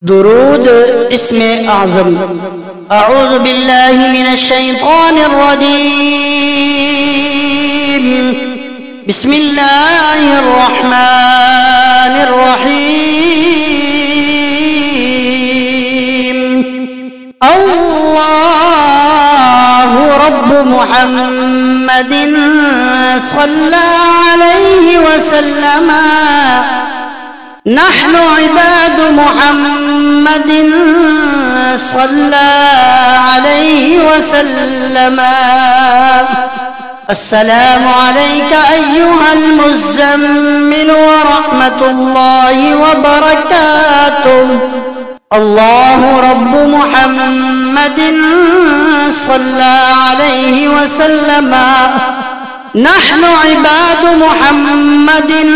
दुरूद इस्मे आज़म। अऊज़ु बिल्लाहि मिनश शैतानिर रजीम। बिस्मिल्लाहिर रहमानिर रहीम। अल्लाहु रब्बु मुहम्मदिन सल्लल्लाहु अलैहि वसल्लम। नहनु इबादु मुहम्मदिन सल्लल्लाहु अलैहि वसल्लम। अस्सलामु अलैका अय्युहल मुज़्ज़म्मिल व रहमतुल्लाहि व बरकातुहु। अल्लाहु रब्बु मुहम्मदिन सल्लल्लाहु अलैहि वसल्लम। नहनु इबादु मुहम्मदिन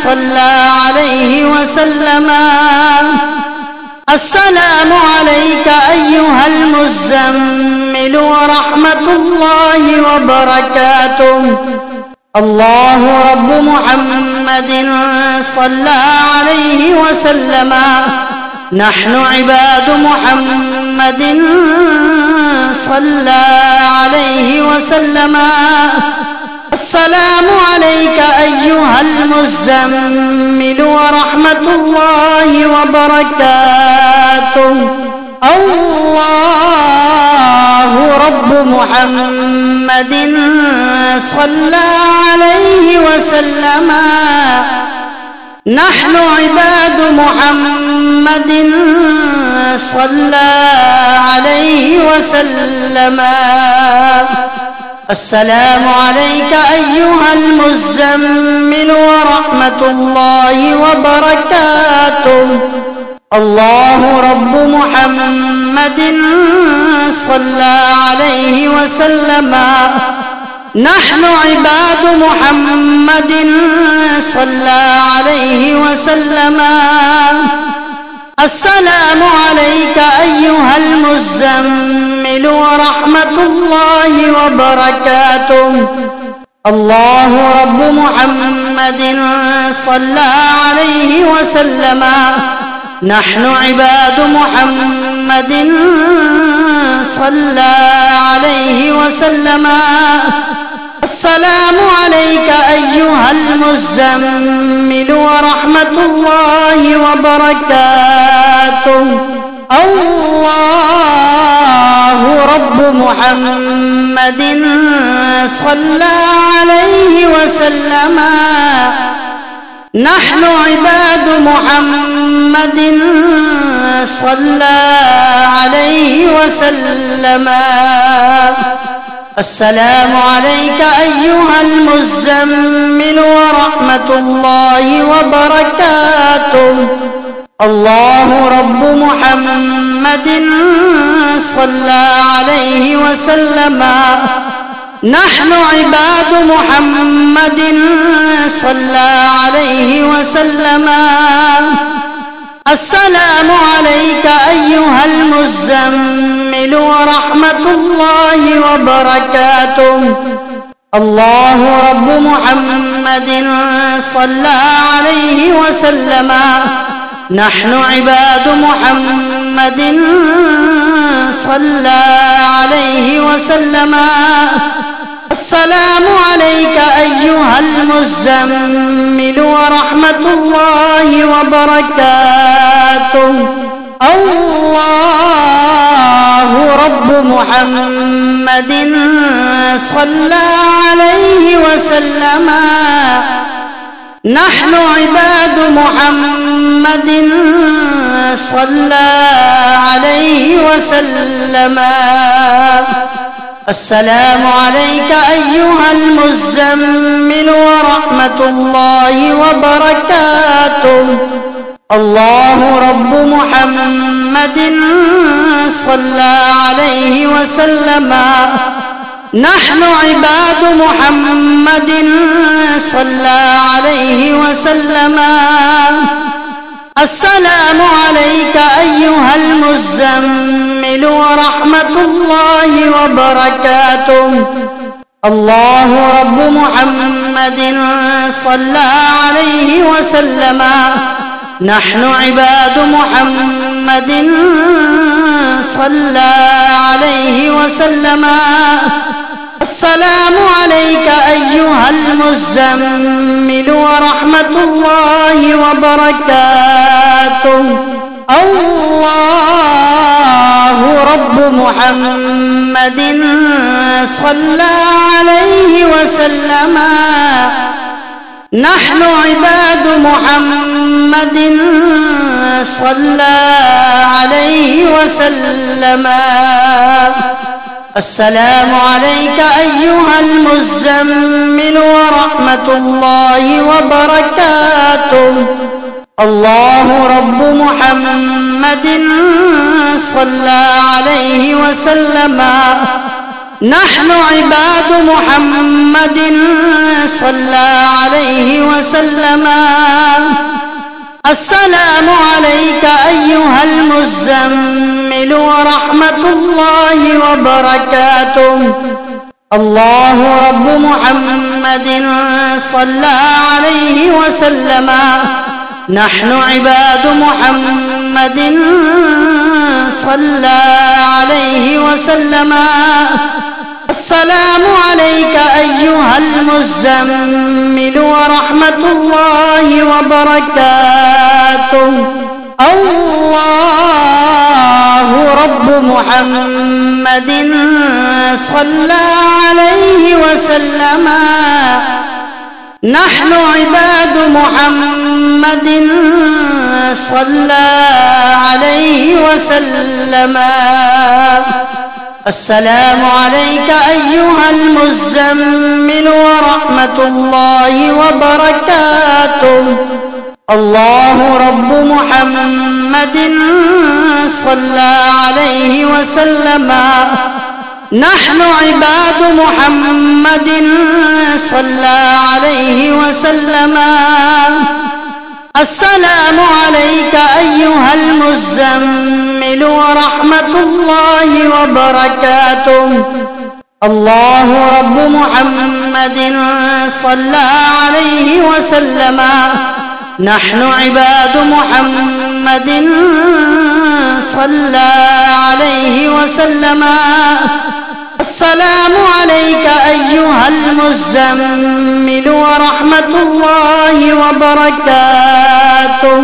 सल्लल्लाहु अलैहि वसल्लम। अस्सलामु अलैका अय्युहल मुज़्ज़म्मिल व रहमतुल्लाहि व बरकातुहु। अल्लाहु रब्बु मुहम्मदिन सल्लल्लाहु अलैहि वसल्लम। नहनु इबादु मुहम्मदिन सल्लल्लाहु अलैहि वसल्लम। अस्सलामु अलैका अय्युहल मुज़्ज़म्मिल व रहमतुल्लाहि व बरकातुहु। अल्लाहु रब्बु मुहम्मदिन सल्लल्लाहु अलैहि वसल्लम। नहनु इबादु मुहम्मदिन सल्लल्लाहु अलैहि वसल्लम। अस्सलामु अलैका अय्युहल मुज़्ज़म्मिल व रहमतुल्लाहि व बरकातुहु। अल्लाहु रब्बु मुहम्मदिन सल्लल्लाहु अलैहि वसल्लम। नहनु इबादु मुहम्मदिन सल्लल्लाहु अलैहि वसल्लम। अस्सलामु अलैका अय्युहल मुज़्ज़म्मिल व रहमतुल्लाहि व बरकातुहु। अल्लाहु रब्बु मुहम्मदिन सल्लल्लाहु अलैहि वसल्लम। नहनु इबादु मुहम्मदिन सल्लल्लाहु अलैहि वसल्लम। अस्सलामु अलैका अय्युहल मुज़्ज़म्मिल व रहमतुल्लाहि व बरकातुहु। अल्लाहु रब्बु मुहम्मदिन सल्लल्लाहु अलैहि वसल्लम। नहनु इबादु मुहम्मदिन सल्लल्लाहु अलैहि वसल्लम। अस्सलामु अलैका अय्युहल मुज़्ज़म्मिल व रहमतुल्लाहि व बरकातुहु। अल्लाहु रब्बु मुहम्मदिन सल्लल्लाहु अलैहि वसल्लम। नहनु इबादु मुहम्मदिन सल्लल्लाहु अलैहि वसल्लम। अस्सलामु अलैका अय्युहल मुज़्ज़म्मिल व रहमतुल्लाहि व बरकातुहु। अल्लाहु रब्बु मुहम्मदिन सल्लल्लाहु अलैहि वसल्लम। नहनु इबादु मुहम्मदिन सल्लल्लाहु अलैहि वसल्लम। अस्सलामु अलैका अय्युहल मुज़्ज़म्मिल व रहमतुल्लाहि व बरकातुहु। अल्लाहु रब्बु मुहम्मदिन सल्लल्लाहु अलैहि वसल्लम। नहनु इबादु मुहम्मदिन सल्लल्लाहु अलैहि वसल्लम। अस्सलामु अलैका अय्युहल मुज़्ज़म्मिल व रहमतुल्लाहि व बरकातुहु। अल्लाहु रब्बु मुहम्मदिन सल्लल्लाहु अलैहि वसल्लम। नहनु इबादु मुहम्मदिन सल्लल्लाहु अलैहि वसल्लम। अस्सलामु अलैका अय्युहल मुज़्ज़म्मिल व रहमतुल्लाहि व बरकातुहु। अल्लाहु रब्बु मुहम्मदिन सल्लल्लाहु अलैहि वसल्लम। नहनु इबादु मुहम्मदिन محمد صلى عليه وسلم السلام عليك أيها المزمل ورحمة الله وبركاته الله رب محمد صلى عليه وسلم نحن عباد محمد صلى عليه وسلم السلام عليك أيها المزمل ورحمة الله وبركاته الله رب محمد صلى عليه وسلم نحن عباد محمد صلى عليه وسلم السلام عليك أيها المزمل ورحمة الله وبركاته الله رب محمد صلى عليه وسلم نحن عباد محمد صلى عليه وسلم السلام عليك أيها المزمل ورحمة الله وبركاته الله رب محمد صلى عليه وسلم نحن عباد محمد صلى عليه وسلم السلام عليك أيها المزمل ورحمة الله وبركاته الله رب محمد صلى عليه وسلم نحن عباد محمد صلى عليه وسلم السلام عليك أيها المزمل ورحمة الله وبركاته الله رب محمد صلى عليه وسلم نحن عباد محمد صلى عليه وسلم السلام عليك أيها المزمل ورحمة الله وبركاته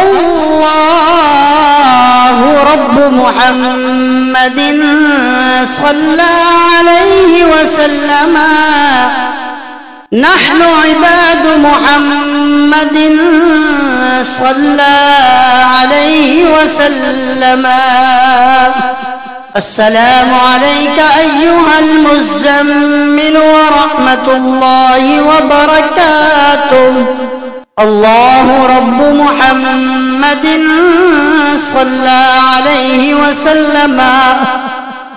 الله رب محمد صلى عليه وسلم نحن عباد محمد صلى عليه وسلم السلام عليك أيها المزمل ورحمة الله وبركاته الله رب محمد صلى عليه وسلم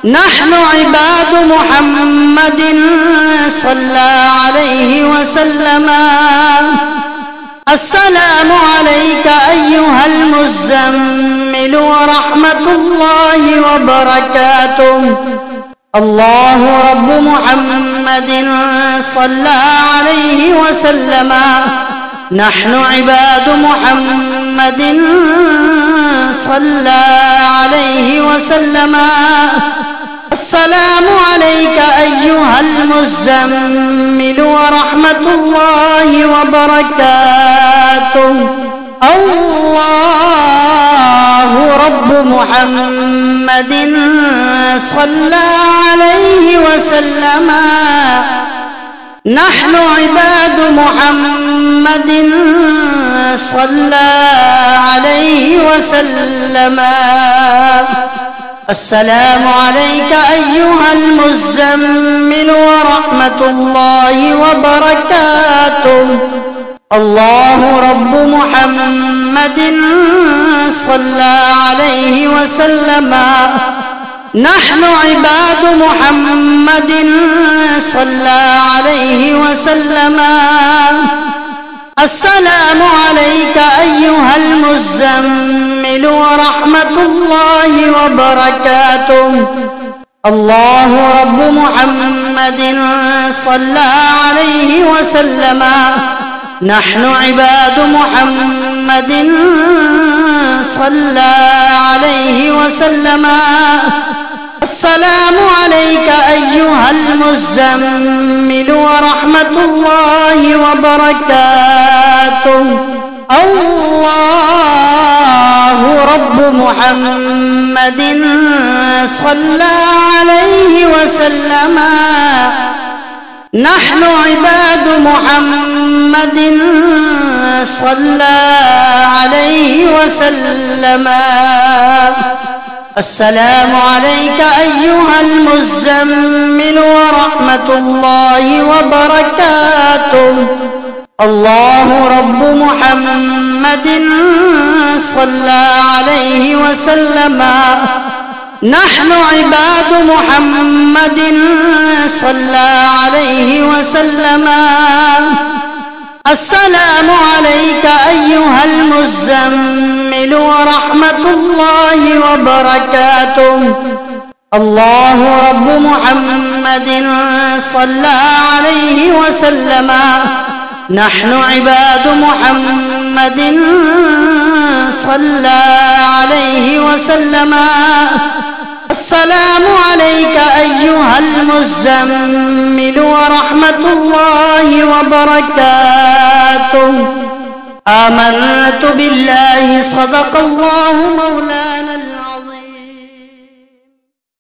نحن عباد محمد صلى عليه وسلم السلام عليك أيها المزمل ورحمة الله وبركاته الله رب محمد صلى عليه وسلم نحن عباد محمد صلى عليه وسلم السلام عليك أيها المزمل ورحمة الله وبركاته الله رب محمد صلى عليه وسلم نحن عباد محمد صلى عليه وسلم السلام عليك أيها المزمل ورحمة الله وبركاته الله رب محمد صلى عليه وسلم نحن عباد محمد صلى عليه وسلم السلام عليك أيها المزمل ورحمة الله وبركاته الله رب محمد صلى عليه وسلم نحن عباد محمد صلى عليه وسلم السلام عليك أيها المزمل ورحمة الله وبركاته الله رب محمد صلى عليه وسلم نحن عباد محمد صلى عليه وسلم السلام عليك أيها المزمل ورحمة الله وبركاته الله رب محمد صلى عليه وسلم نحن عباد محمد صلى عليه وسلم السلام عليك أيها المزمل ورحمة الله وبركاته الله رب محمد صلى عليه وسلم نحن عباد محمد صلى عليه وسلم السلام عليك أيها المزمل ورحمة الله وبركاته آمنت بالله صدق الله مولانا العظيم